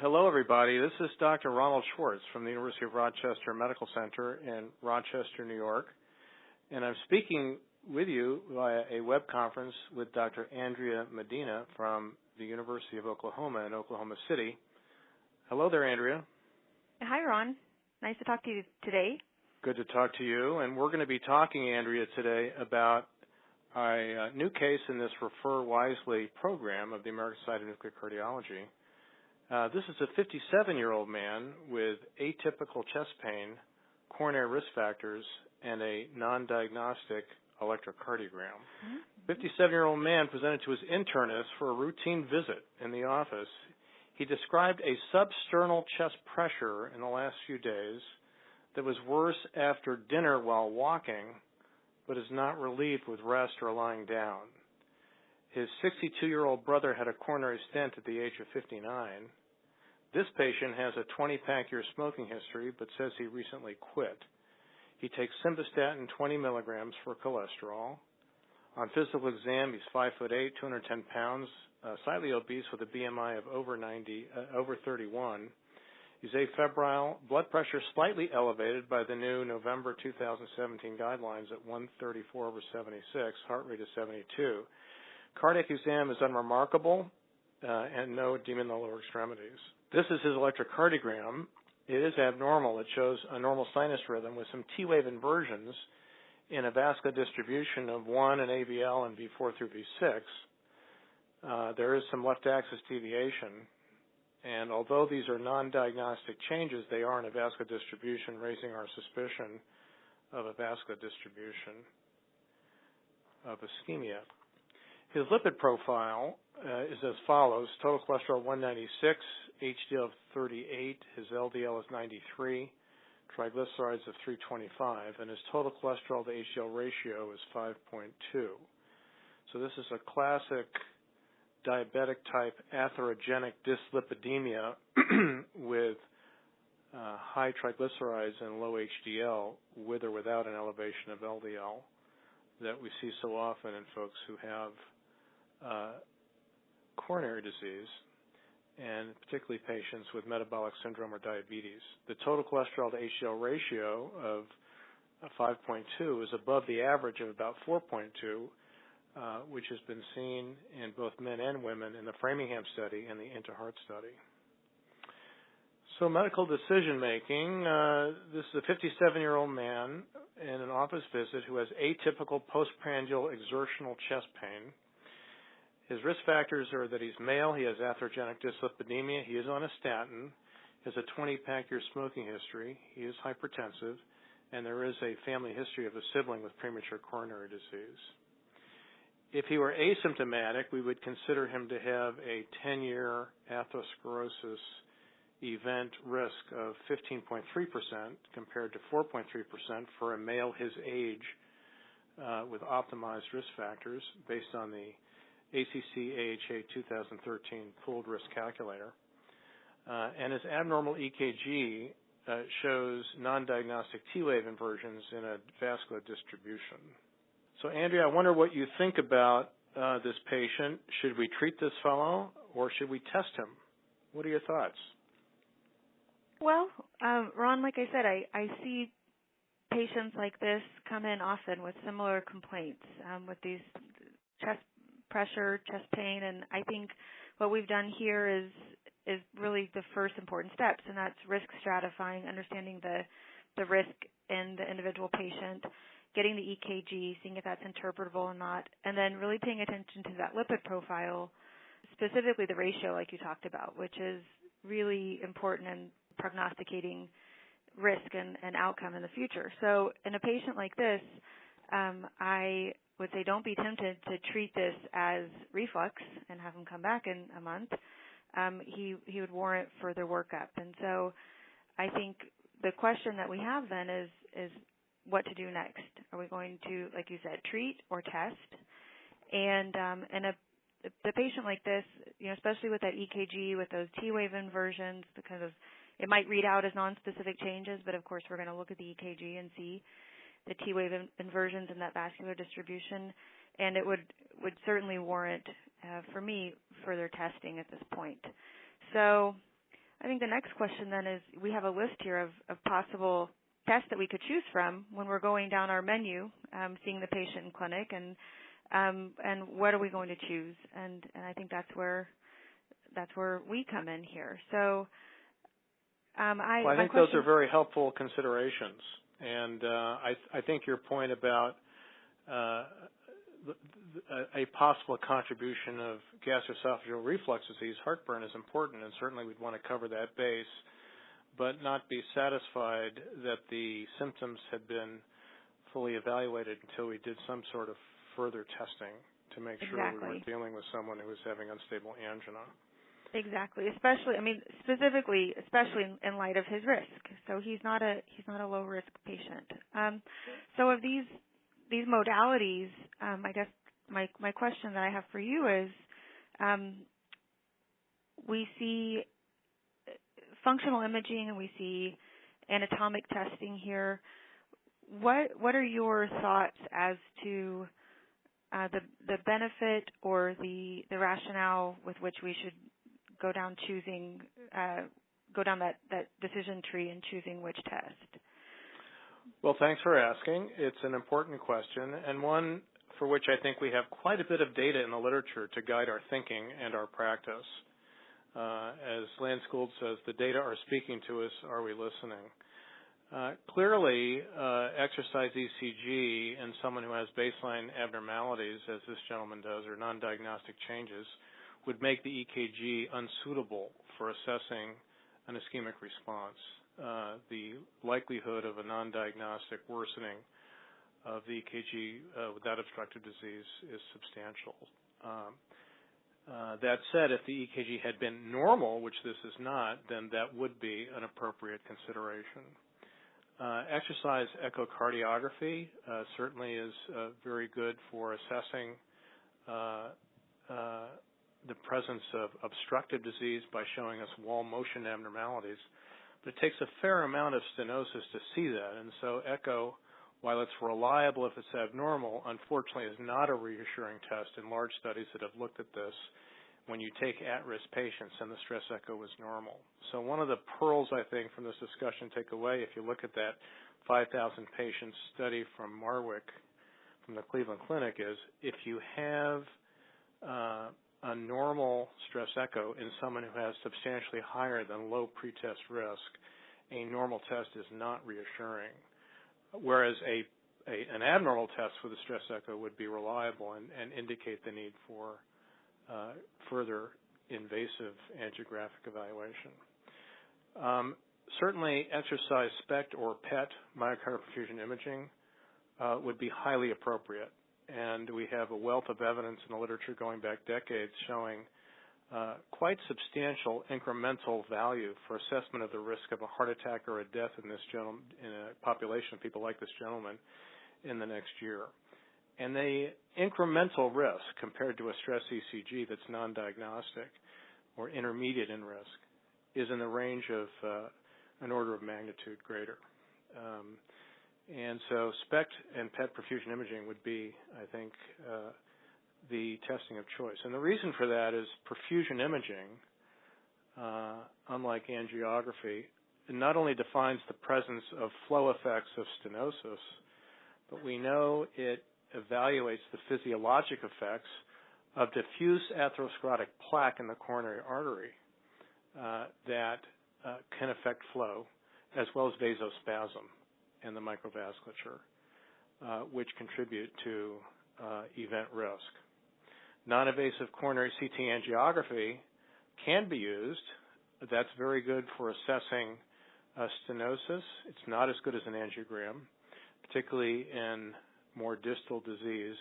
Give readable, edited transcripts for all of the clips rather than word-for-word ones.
Hello, everybody. This is Dr. Ronald Schwartz from the University of Rochester Medical Center in Rochester, New York, and I'm speaking with you via a web conference with Dr. Andria Medina from the University of Oklahoma in Oklahoma City. Hello there, Andria. Hi, Ron. Nice to talk to you today. Good to talk to you, and we're going to be talking, Andria, today about a new case in this Refer Wisely program of the American Society of Nuclear Cardiology. This is a 57-year-old man with atypical chest pain, coronary risk factors, and a non-diagnostic electrocardiogram. 57-year-old man presented to his internist for a routine visit in the office. He described a substernal chest pressure in the last few days that was worse after dinner while walking, but is not relieved with rest or lying down. His 62-year-old brother had a coronary stent at the age of 59. This patient has a 20-pack-year smoking history, but says he recently quit. He takes simvastatin 20 milligrams for cholesterol. On physical exam, he's 5'8", 210 pounds, slightly obese with a BMI of over 31. He's afebrile, blood pressure slightly elevated by the new November 2017 guidelines at 134/76, heart rate is 72. Cardiac exam is unremarkable and no edema in the lower extremities. This is his electrocardiogram. It is abnormal. It shows a normal sinus rhythm with some T-wave inversions in a vascular distribution of 1 in AVL and V4 through V6. There is some left axis deviation, and although these are non-diagnostic changes, they are in a vascular distribution, raising our suspicion of a vascular distribution of ischemia. His lipid profile is as follows: total cholesterol 196, HDL of 38, his LDL is 93, triglycerides of 325, and his total cholesterol to HDL ratio is 5.2. So this is a classic diabetic type atherogenic dyslipidemia with high triglycerides and low HDL, with or without an elevation of LDL, that we see so often in folks who have coronary disease, and particularly patients with metabolic syndrome or diabetes. The total cholesterol to HDL ratio of 5.2 is above the average of about 4.2, which has been seen in both men and women in the Framingham study and the INTO-HEART study. So medical decision making, this is a 57-year-old man in an office visit who has atypical postprandial exertional chest pain. His risk factors are that he's male, he has atherogenic dyslipidemia, he is on a statin, has a 20-pack-year smoking history, he is hypertensive, and there is a family history of a sibling with premature coronary disease. If he were asymptomatic, we would consider him to have a 10-year atherosclerosis event risk of 15.3% compared to 4.3% for a male his age with optimized risk factors based on the ACC-AHA 2013 pooled risk calculator. And his abnormal EKG shows non-diagnostic T-wave inversions in a vascular distribution. So, Andrea, I wonder what you think about this patient. Should we treat this fellow or should we test him? What are your thoughts? Well, Ron, like I said, I see patients like this come in often with similar complaints, with these chest pressure, chest pain, and I think what we've done here is really the first important steps, and that's risk stratifying, understanding the risk in the individual patient, getting the EKG, seeing if that's interpretable or not, and then really paying attention to that lipid profile, specifically the ratio like you talked about, which is really important in prognosticating risk and outcome in the future. So in a patient like this, I would say don't be tempted to treat this as reflux and have him come back in a month. He would warrant further workup. And so I think the question that we have then is what to do next. Are we going to, like you said, treat or test? And the patient like this, especially with that EKG, with those T-wave inversions, because of it might read out as nonspecific changes, but of course we're going to look at the EKG and see the T-wave inversions in that vascular distribution, and it would certainly warrant, for me, further testing at this point. So I think the next question then is, we have a list here of possible tests that we could choose from when we're going down our menu, seeing the patient in clinic, and what are we going to choose? And I think that's where we come in here. So I think those are very helpful considerations, and I think your point about a possible contribution of gastroesophageal reflux disease, heartburn, is important, and certainly we'd want to cover that base, but not be satisfied that the symptoms had been fully evaluated until we did some sort of further testing to make sure we were dealing with someone who was having unstable angina. Exactly, especially in light of his risk. So he's not a low risk patient. So of these modalities, I guess my question that I have for you is, we see functional imaging and we see anatomic testing here. What are your thoughts as to the benefit or the rationale with which we should go down that decision tree and choosing which test? Well, thanks for asking. It's an important question, and one for which I think we have quite a bit of data in the literature to guide our thinking and our practice. As Lance Gould says, the data are speaking to us. Are we listening? Clearly, exercise ECG in someone who has baseline abnormalities, as this gentleman does, or non-diagnostic changes, would make the EKG unsuitable for assessing an ischemic response. The likelihood of a non-diagnostic worsening of the EKG without obstructive disease is substantial. That said, if the EKG had been normal, which this is not, then that would be an appropriate consideration. Exercise echocardiography certainly is very good for assessing the presence of obstructive disease by showing us wall motion abnormalities. But it takes a fair amount of stenosis to see that, and so echo, while it's reliable if it's abnormal, unfortunately is not a reassuring test in large studies that have looked at this when you take at-risk patients and the stress echo was normal. So one of the pearls, I think, from this discussion take away, if you look at that 5,000 patient study from Marwick from the Cleveland Clinic, is if you have a normal stress echo in someone who has substantially higher than low pretest risk, a normal test is not reassuring. Whereas an abnormal test with a stress echo would be reliable and indicate the need for further invasive angiographic evaluation. Certainly, exercise SPECT or PET, myocardial perfusion imaging, would be highly appropriate. And we have a wealth of evidence in the literature going back decades showing quite substantial incremental value for assessment of the risk of a heart attack or a death in a population of people like this gentleman in the next year. And the incremental risk compared to a stress ECG that's non-diagnostic or intermediate in risk is in the range of an order of magnitude greater. And so SPECT and PET perfusion imaging would be, I think, the testing of choice. And the reason for that is perfusion imaging, unlike angiography, not only defines the presence of flow effects of stenosis, but we know it evaluates the physiologic effects of diffuse atherosclerotic plaque in the coronary artery that can affect flow, as well as vasospasm in the microvasculature, which contribute to event risk. Non-invasive coronary CT angiography can be used. That's very good for assessing stenosis. It's not as good as an angiogram, particularly in more distal disease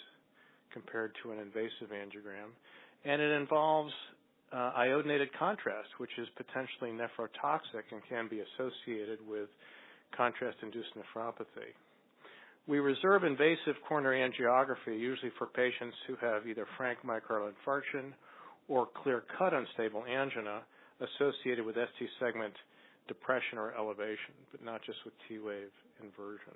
compared to an invasive angiogram. And it involves iodinated contrast, which is potentially nephrotoxic and can be associated with contrast-induced nephropathy. We reserve invasive coronary angiography usually for patients who have either frank myocardial infarction or clear-cut unstable angina associated with ST segment depression or elevation, but not just with T-wave inversion.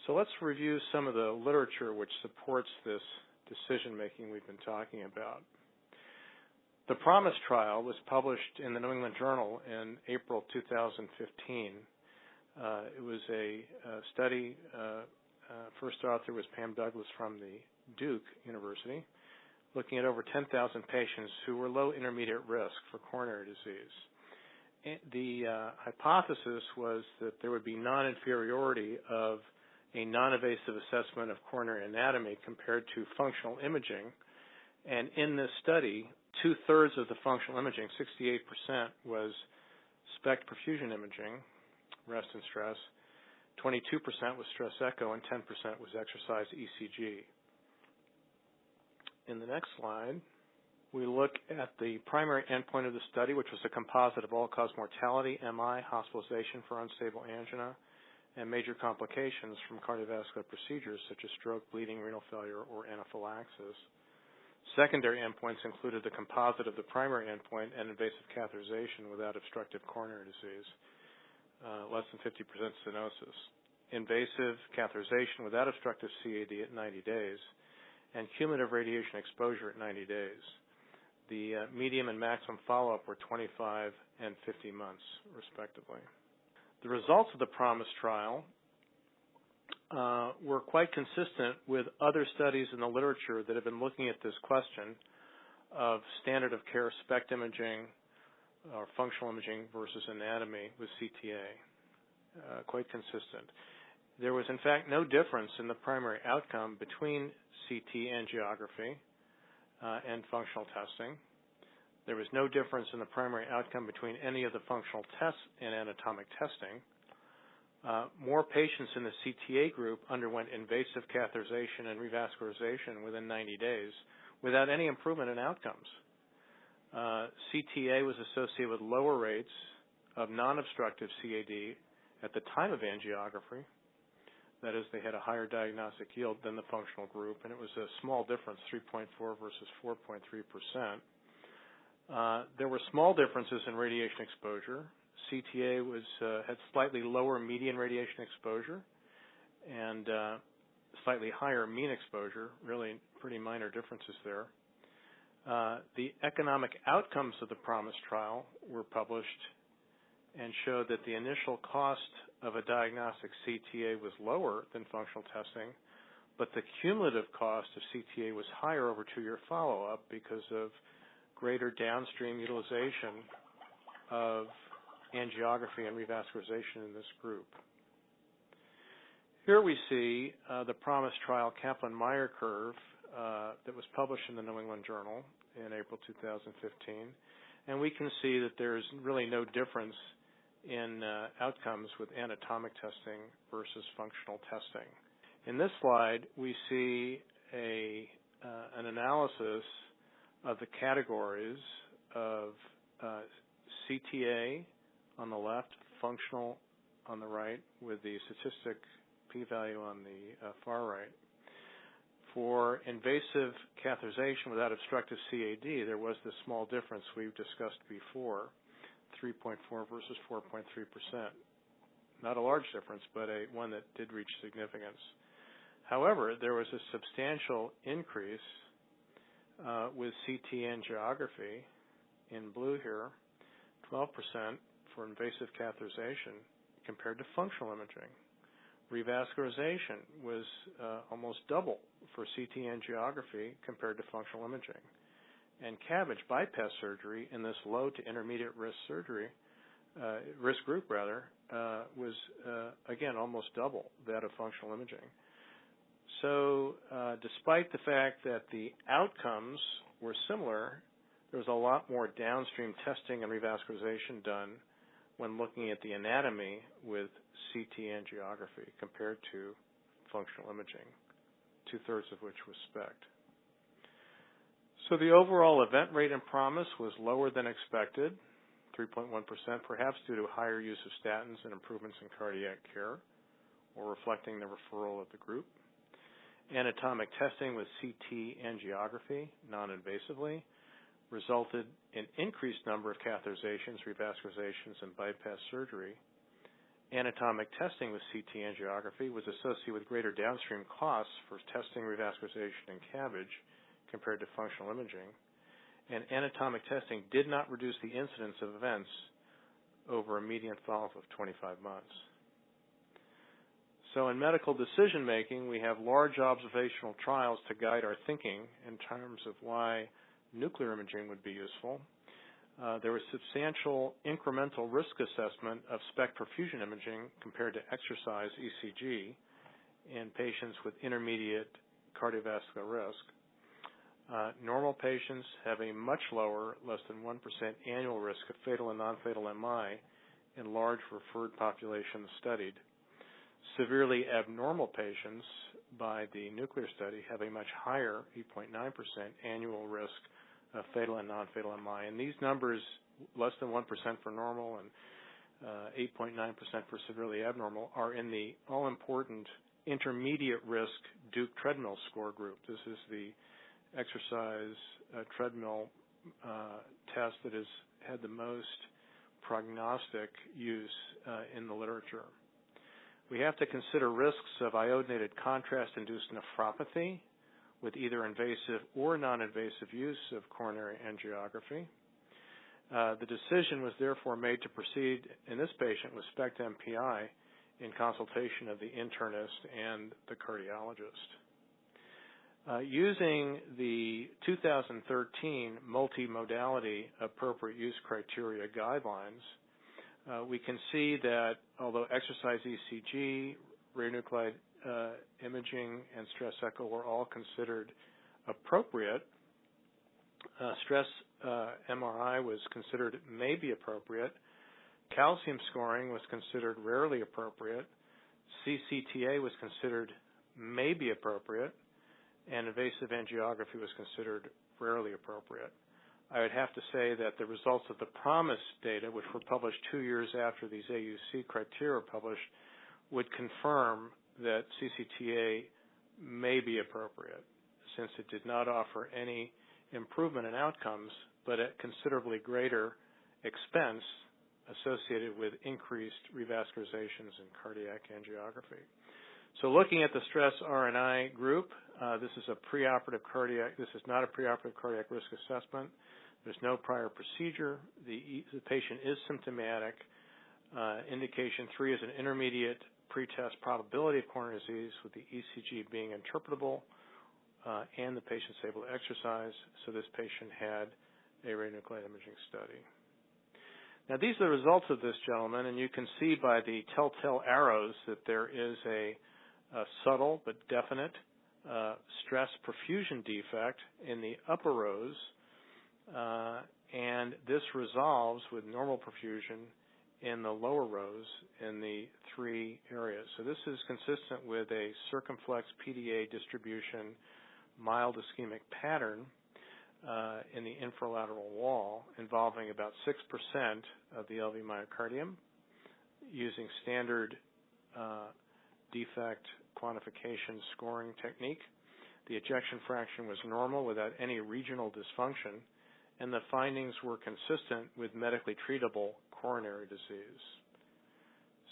So let's review some of the literature which supports this decision-making we've been talking about. The Promis trial was published in the New England Journal in April 2015. It was a study. First author was Pam Douglas from the Duke University, looking at over 10,000 patients who were low intermediate risk for coronary disease. The hypothesis was that there would be non-inferiority of a non-invasive assessment of coronary anatomy compared to functional imaging. And in this study, 2/3 of the functional imaging, 68%, was SPECT perfusion imaging, rest and stress, 22% was stress echo, and 10% was exercise ECG. In the next slide, we look at the primary endpoint of the study, which was a composite of all-cause mortality, MI, hospitalization for unstable angina, and major complications from cardiovascular procedures such as stroke, bleeding, renal failure, or anaphylaxis. Secondary endpoints included the composite of the primary endpoint and invasive catheterization without obstructive coronary disease, less than 50% stenosis, invasive catheterization without obstructive CAD at 90 days, and cumulative radiation exposure at 90 days. The medium and maximum follow-up were 25 and 50 months, respectively. The results of the Promis trial were quite consistent with other studies in the literature that have been looking at this question of standard of care SPECT imaging or functional imaging versus anatomy with CTA, quite consistent. There was, in fact, no difference in the primary outcome between CT angiography and functional testing. There was no difference in the primary outcome between any of the functional tests and anatomic testing. More patients in the CTA group underwent invasive catheterization and revascularization within 90 days without any improvement in outcomes. CTA was associated with lower rates of non-obstructive CAD at the time of angiography. That is, they had a higher diagnostic yield than the functional group, and it was a small difference, 3.4 versus 4.3%. There were small differences in radiation exposure. CTA had slightly lower median radiation exposure and slightly higher mean exposure, really pretty minor differences there. The economic outcomes of the Promis trial were published and showed that the initial cost of a diagnostic CTA was lower than functional testing, but the cumulative cost of CTA was higher over 2-year follow-up because of greater downstream utilization of angiography and revascularization in this group. Here we see the Promis trial Kaplan Meier curve that was published in the New England Journal in April 2015, and we can see that there's really no difference in outcomes with anatomic testing versus functional testing. In this slide, we see an analysis of the categories of CTA on the left, functional on the right, with the statistic p-value on the far right. For invasive catheterization without obstructive CAD, there was this small difference we've discussed before, 3.4 versus 4.3%. Not a large difference, but one that did reach significance. However, there was a substantial increase with CT angiography in blue here, 12% for invasive catheterization compared to functional imaging. Revascularization was almost double for CT angiography compared to functional imaging. And CABG bypass surgery in this low to intermediate risk group was again almost double that of functional imaging. So despite the fact that the outcomes were similar, there was a lot more downstream testing and revascularization done when looking at the anatomy with CT angiography compared to functional imaging, 2/3 of which was SPECT. So the overall event rate in Promis was lower than expected, 3.1%, perhaps due to higher use of statins and improvements in cardiac care, or reflecting the referral of the group. Anatomic testing with CT angiography, non-invasively, resulted in increased number of catheterizations, revascularizations, and bypass surgery. Anatomic testing with CT angiography was associated with greater downstream costs for testing, revascularization, and CABG compared to functional imaging. and anatomic testing did not reduce the incidence of events over a median follow-up of 25 months. So in medical decision-making, we have large observational trials to guide our thinking in terms of why nuclear imaging would be useful. There was substantial incremental risk assessment of SPECT perfusion imaging compared to exercise ECG in patients with intermediate cardiovascular risk. Normal patients have a much lower, less than 1% annual risk of fatal and non-fatal MI in large referred populations studied. Severely abnormal patients by the nuclear study have a much higher, 8.9% annual risk of fatal and non-fatal MI. And these numbers, less than 1% for normal and 8.9% for severely abnormal, are in the all-important intermediate risk Duke treadmill score group. This is the exercise treadmill test that has had the most prognostic use in the literature. We have to consider risks of iodinated contrast-induced nephropathy with either invasive or non-invasive use of coronary angiography. The decision was therefore made to proceed in this patient with SPECT MPI in consultation of the internist and the cardiologist. Using the 2013 multimodality appropriate use criteria guidelines, we can see that although exercise ECG, radionuclide imaging, and stress echo were all considered appropriate, stress MRI was considered maybe appropriate, calcium scoring was considered rarely appropriate, CCTA was considered maybe appropriate, and invasive angiography was considered rarely appropriate. I would have to say that the results of the Promis data, which were published 2 years after these AUC criteria were published, would confirm that CCTA may be appropriate, since it did not offer any improvement in outcomes, but at considerably greater expense associated with increased revascularizations in cardiac angiography. So looking at the stress RNI group, this is not a preoperative cardiac risk assessment. There's no prior procedure. The patient is symptomatic. Indication 3 is an intermediate pretest probability of coronary disease with the ECG being interpretable and the patient's able to exercise. So this patient had a radionuclide imaging study. Now these are the results of this gentleman, and you can see by the telltale arrows that there is a subtle but definite stress perfusion defect in the upper rows, and this resolves with normal perfusion in the lower rows in the 3 areas. So this is consistent with a circumflex PDA distribution mild ischemic pattern in the infralateral wall involving about 6% of the LV myocardium using standard defect quantification scoring technique. The ejection fraction was normal without any regional dysfunction, and the findings were consistent with medically treatable coronary disease.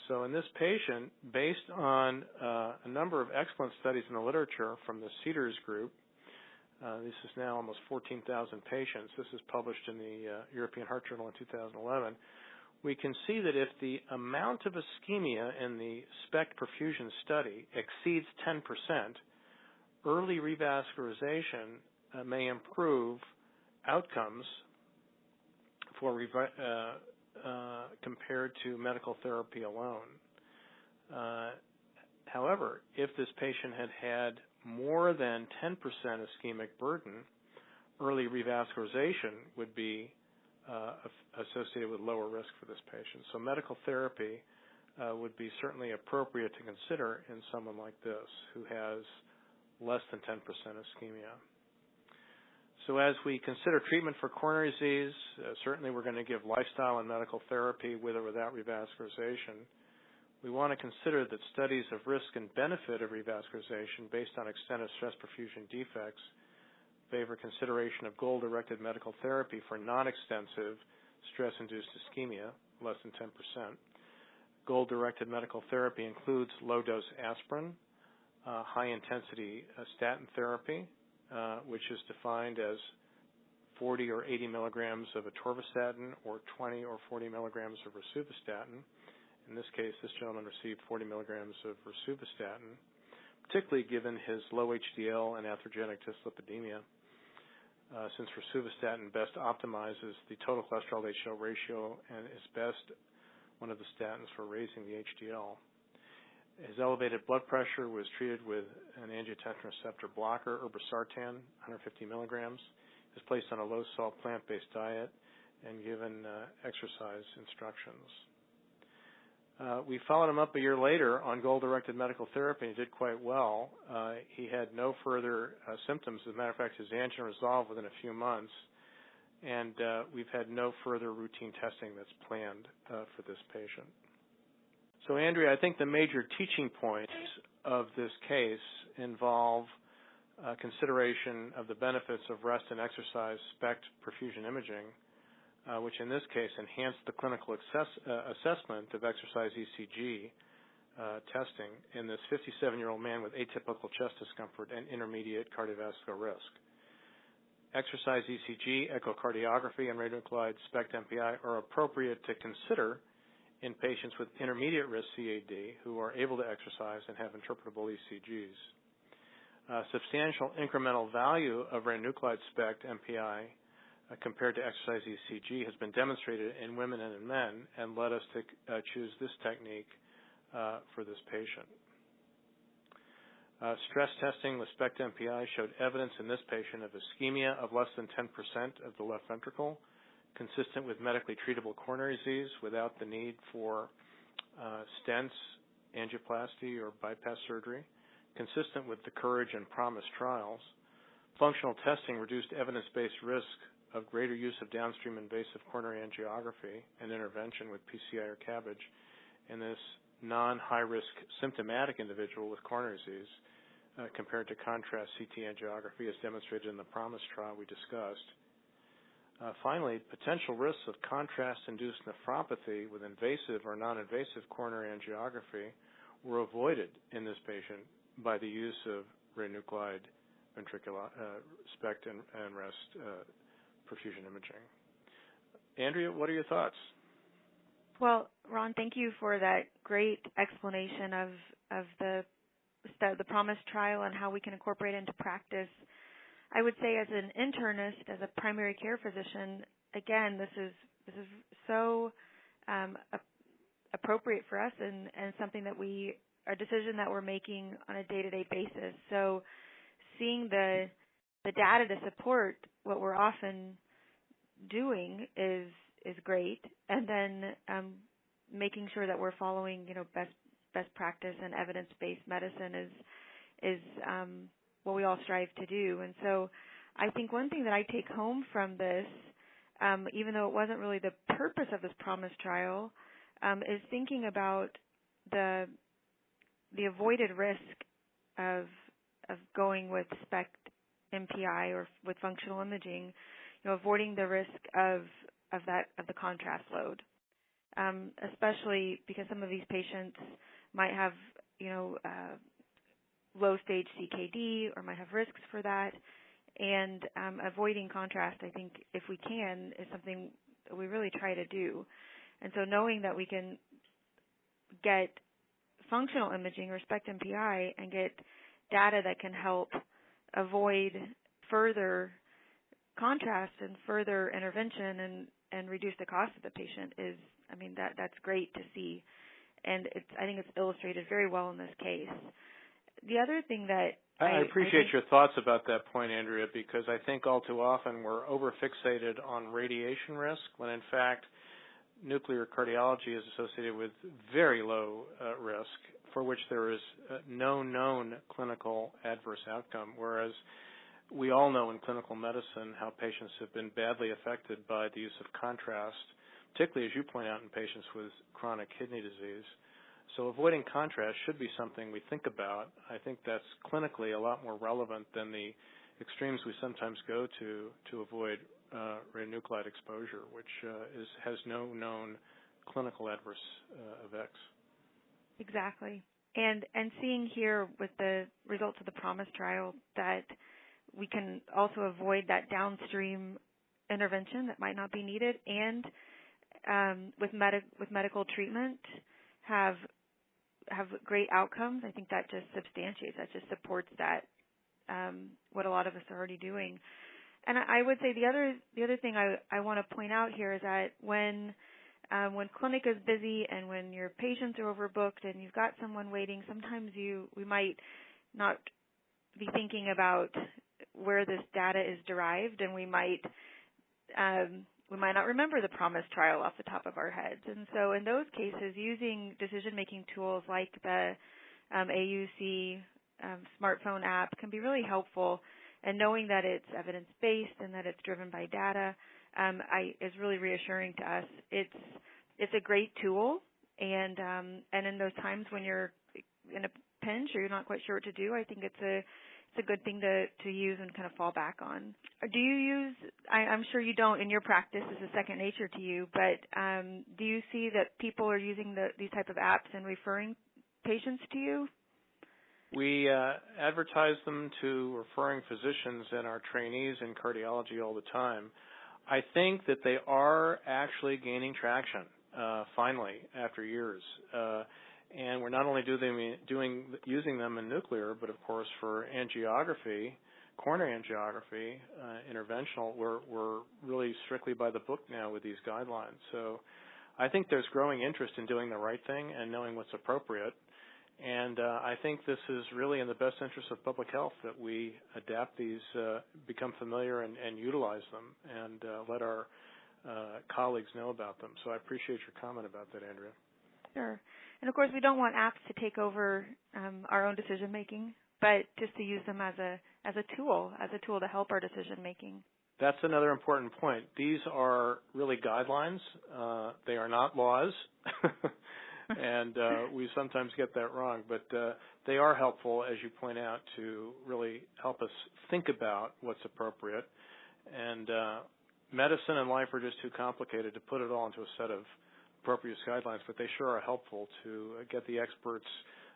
So in this patient, based on a number of excellent studies in the literature from the CEDARS group, this is now almost 14,000 patients. This is published in the European Heart Journal in 2011. We can see that if the amount of ischemia in the SPECT perfusion study exceeds 10%, early revascularization may improve outcomes for compared to medical therapy alone. However, if this patient had more than 10% ischemic burden, early revascularization would be associated with lower risk for this patient. So medical therapy would be certainly appropriate to consider in someone like this who has less than 10% ischemia. So as we consider treatment for coronary disease, certainly we're going to give lifestyle and medical therapy with or without revascularization. We want to consider that studies of risk and benefit of revascularization based on extent of stress perfusion defects favor consideration of goal-directed medical therapy for non-extensive stress-induced ischemia, less than 10%. Goal-directed medical therapy includes low-dose aspirin, high-intensity statin therapy, which is defined as 40 or 80 milligrams of atorvastatin or 20 or 40 milligrams of rosuvastatin. In this case, this gentleman received 40 milligrams of rosuvastatin, particularly given his low HDL and atherogenic dyslipidemia, since rosuvastatin best optimizes the total cholesterol to HDL ratio and is best one of the statins for raising the HDL. His elevated blood pressure was treated with an angiotensin receptor blocker, irbesartan, 150 milligrams. He was placed on a low-salt plant-based diet and given exercise instructions. We followed him up a year later on goal-directed medical therapy, and he did quite well. He had no further symptoms. As a matter of fact, his angina resolved within a few months, and we've had no further routine testing that's planned for this patient. So, Andrea, I think the major teaching points of this case involve consideration of the benefits of rest and exercise SPECT perfusion imaging, which in this case enhanced the clinical assessment of exercise ECG testing in this 57-year-old man with atypical chest discomfort and intermediate cardiovascular risk. Exercise ECG, echocardiography, and radionuclide SPECT MPI are appropriate to consider in patients with intermediate risk CAD who are able to exercise and have interpretable ECGs. Substantial incremental value of radionuclide SPECT MPI compared to exercise ECG has been demonstrated in women and in men and led us to choose this technique for this patient. Stress testing with SPECT MPI showed evidence in this patient of ischemia of less than 10% of the left ventricle, consistent with medically treatable coronary disease without the need for stents, angioplasty, or bypass surgery, consistent with the Courage and Promis trials. Functional testing reduced evidence-based risk of greater use of downstream invasive coronary angiography and intervention with PCI or CABG in this non-high-risk symptomatic individual with coronary disease compared to contrast CT angiography as demonstrated in the Promis trial we discussed. Finally, potential risks of contrast-induced nephropathy with invasive or non-invasive coronary angiography were avoided in this patient by the use of radionuclide ventricular SPECT and REST perfusion imaging. Andrea, what are your thoughts? Well, Ron, thank you for that great explanation of the Promis trial and how we can incorporate it into practice. I would say as an internist, as a primary care physician, again, this is so appropriate for us and something that a decision that we're making on a day-to-day basis. So seeing the data to support what we're often doing is great, and then making sure that we're following best practice and evidence-based medicine is what we all strive to do. And so I think one thing that I take home from this, even though it wasn't really the purpose of this Promis trial, is thinking about the avoided risk of going with SPECT MPI or with functional imaging, avoiding the risk of the contrast load, especially because some of these patients might have low stage CKD or might have risks for that, and avoiding contrast, I think, if we can, is something that we really try to do. And so knowing that we can get functional imaging or SPECT MPI and get data that can help avoid further contrast and further intervention and reduce the cost of the patient that's great to see. And I think it's illustrated very well in this case. The other thing that I appreciate your thoughts about that point, Andrea, because I think all too often we're over-fixated on radiation risk when in fact nuclear cardiology is associated with very low risk for which there is no known clinical adverse outcome, whereas we all know in clinical medicine how patients have been badly affected by the use of contrast, particularly, as you point out, in patients with chronic kidney disease. So avoiding contrast should be something we think about. I think that's clinically a lot more relevant than the extremes we sometimes go to avoid radionuclide exposure, which has no known clinical adverse effects. Exactly. And seeing here with the results of the Promis trial that we can also avoid that downstream intervention that might not be needed, and with medical treatment have great outcomes. I think that just substantiates, that just supports that what a lot of us are already doing. And I would say the other thing I want to point out here is that when clinic is busy and when your patients are overbooked and you've got someone waiting, sometimes we might not be thinking about where this data is derived, and we might not remember the Promis trial off the top of our heads. And so in those cases, using decision-making tools like the AUC smartphone app can be really helpful, and knowing that it's evidence-based and that it's driven by data is really reassuring to us. It's a great tool, and in those times when you're in a pinch or you're not quite sure what to do, I think it's a good thing to use and kind of fall back on. Do you use, I'm sure you don't in your practice, it's a second nature to you, but do you see that people are using these type of apps and referring patients to you? We advertise them to referring physicians and our trainees in cardiology all the time. I think that they are actually gaining traction, finally, after years. And we're not only using them in nuclear, but of course for angiography, coronary angiography, interventional, we're really strictly by the book now with these guidelines. So I think there's growing interest in doing the right thing and knowing what's appropriate. And I think this is really in the best interest of public health that we adapt these, become familiar and utilize them, and let our colleagues know about them. So I appreciate your comment about that, Andrea. Sure. And of course, we don't want apps to take over our own decision making, but just to use them as a tool to help our decision making. That's another important point. These are really guidelines. They are not laws. And we sometimes get that wrong, but they are helpful, as you point out, to really help us think about what's appropriate. And medicine and life are just too complicated to put it all into a set of appropriate guidelines, but they sure are helpful to get the experts'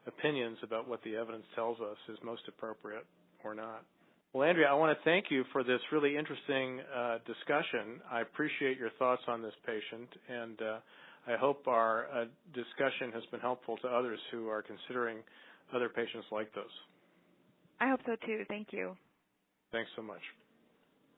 opinions about what the evidence tells us is most appropriate or not. Well, Andrea, I want to thank you for this really interesting discussion. I appreciate your thoughts on this patient, and I hope our discussion has been helpful to others who are considering other patients like those. I hope so too. Thank you. Thanks so much.